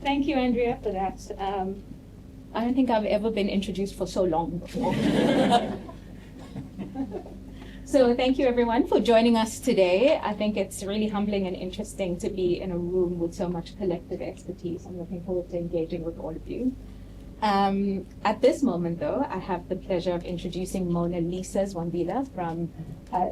Thank you, Andrea, for that. I don't think I've ever been introduced for so long before. So thank you, everyone, for joining us today. I think it's really humbling and interesting to be in a room with so much collective expertise. I'm looking forward to engaging with all of you. At this moment, though, I have the pleasure of introducing Monalisa Zwambila from,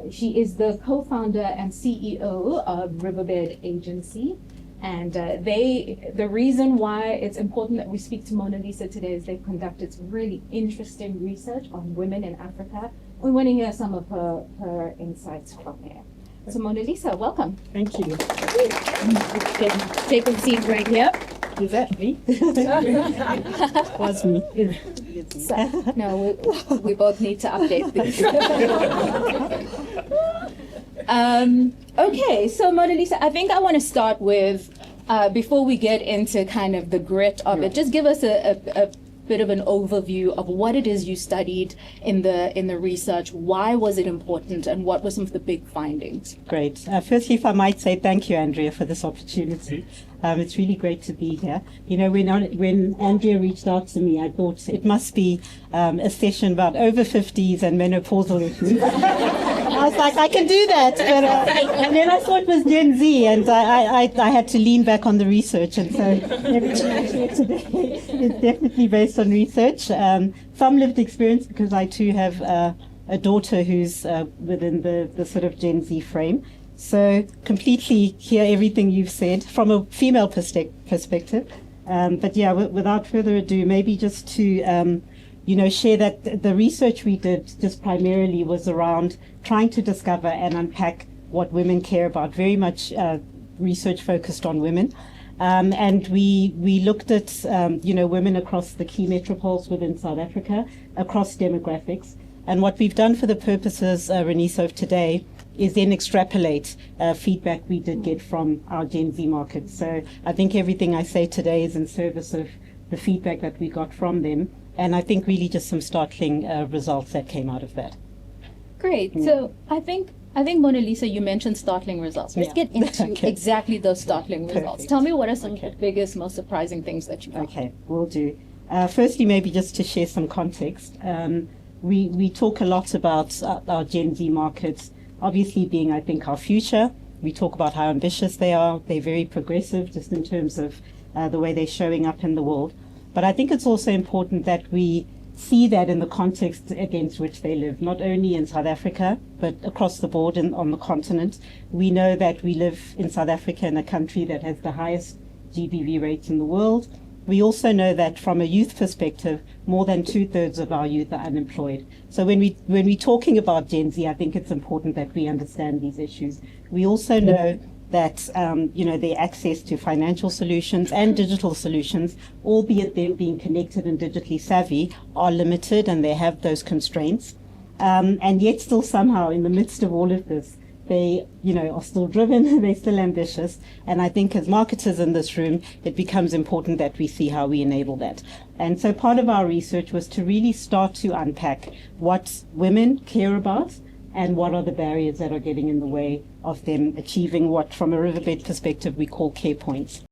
she is the co-founder and CEO of Riverbed Agency. And the reason why it's important that we speak to Monalisa today is they've conducted some really interesting research on women in Africa. We want to hear some of her insights from there. So Monalisa, welcome. Thank you. Take a seat right here. Is that me? Was me. So, no, we both need to update these. Okay, so Monalisa, I think I want to start with, before we get into kind of the grit of it, just give us a bit of an overview of what it is you studied in the research. Why was it important, and what were some of the big findings? Great. Firstly, if I might say thank you, Andrea, for this opportunity. It's really great to be here. You know, when Andrea reached out to me, I thought it must be a session about over 50s and menopausal issues. I was like, I can do that. But, and then I thought it was Gen Z, and I had to lean back on the research. And so everything I share today is definitely based on research. Some lived experience, because I too have a daughter who's within the sort of Gen Z frame. So completely hear everything you've said from a female perspective. But yeah, without further ado, maybe just to share that the research we did just primarily was around trying to discover and unpack what women care about, very much research focused on women. And we looked at, women across the key metropoles within South Africa, across demographics. And what we've done for the purposes, Renisa, of today is then extrapolate feedback we did get from our Gen Z market. So I think everything I say today is in service of the feedback that we got from them. And I think really just some startling results that came out of that. Great. Yeah. So I think Monalisa, you mentioned startling results. Let's get into exactly those startling results. Tell me, what are some of the biggest, most surprising things that you found? Okay, will do. Firstly, maybe just to share some context. We talk a lot about our Gen Z markets, obviously being, I think, our future. We talk about how ambitious they are. They're very progressive just in terms of the way they're showing up in the world. But I think it's also important that we see that in the context against which they live, not only in South Africa, but across the board on the continent. We know that we live in South Africa, in a country that has the highest GBV rates in the world. We also know that from a youth perspective, more than 2/3 of our youth are unemployed. So when we're talking about Gen Z, I think it's important that we understand these issues. We also know that their access to financial solutions and digital solutions, albeit them being connected and digitally savvy, are limited, and they have those constraints. And yet still somehow in the midst of all of this, they are still driven, they're still ambitious. And I think as marketers in this room, it becomes important that we see how we enable that. And so part of our research was to really start to unpack what women care about and what are the barriers that are getting in the way of them achieving what, from a Riverbed perspective, we call care points.